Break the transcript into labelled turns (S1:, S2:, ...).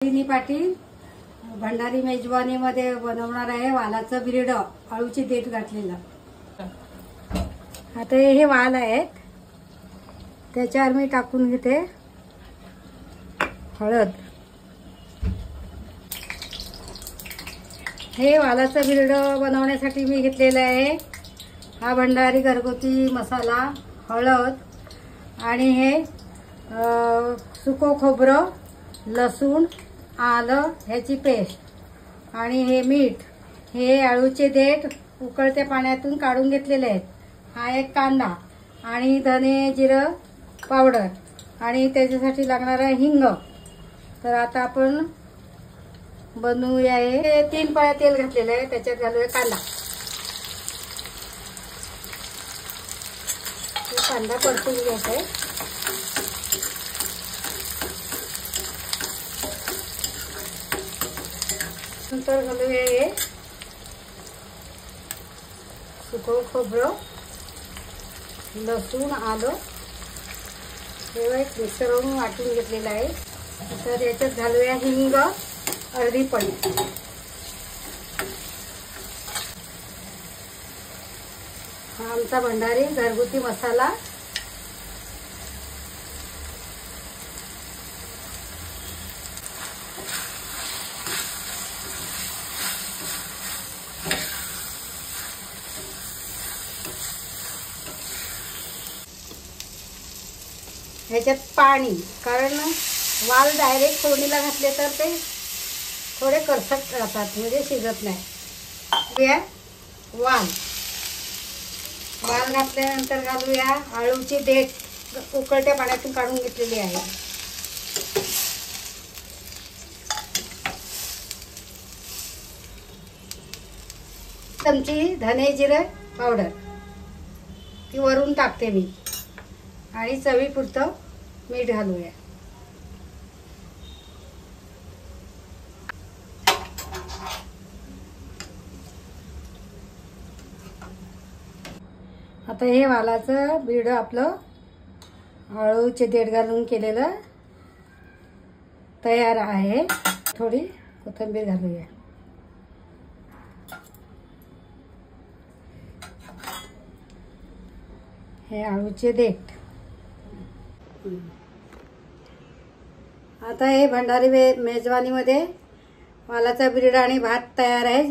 S1: नलिनी पाटील भंडारी मेजवानीमध्ये बनवणार आहे वालाचं बिरड, आळूची देठ घातलेलं। आता हे वाल आहेत, त्याच्यावर मी टाकून घेते हळद। हे वालाचं बिरड बनवण्यासाठी मी घेतलेलं आहे हा भंडारी घरगुती मसाला, हळद आणि हे सुको खोबरं, लसूण, आलं ह्याची पेस्ट आणि हे मीठ, हे आळूचे देठ उकळत्या पाण्यातून काढून घेतलेले आहेत। हा एक कांदा आणि धने जिरं पावडर आणि त्याच्यासाठी लागणारा हिंग। तर आता आपण बनवूया। हे 3 पळ्या तेल घातलेलं आहे, त्याच्यात घालूया कांदा। कांदा परतून घ्यायचा आहे। नंतर घालूया हे सुकं खोबरं, लसूण, आलं हे एक मिक्सरवरून वाटून घेतलेलं आहे। तर याच्यात घालूया हिंग अर्धी पळी। हा आमचा भंडारी घरगुती मसाला। ह्याच्यात पाणी, कारण वाल डायरेक्ट फोडणीला घातले तर ते थोडे करसट राहतात, म्हणजे शिजत नाही। वाल घातल्यानंतर घालूया आळूची देठ, उकळत्या पाण्यातून काढून घेतलेली आहे। चमची धने जिरे पावडर ती वरून टाकते मी आणि चवीपुरतं मीठ घालूया। आता हे वालाचं बिरड आपलं आळूचे देठ घालून केलेलं तयार आहे। थोडी कोथिंबीर घालूया। हे आळूचे देठ। आता हे भंडारी मेजवानीमध्ये वालाचा बिरड आणि भात तयार आहे।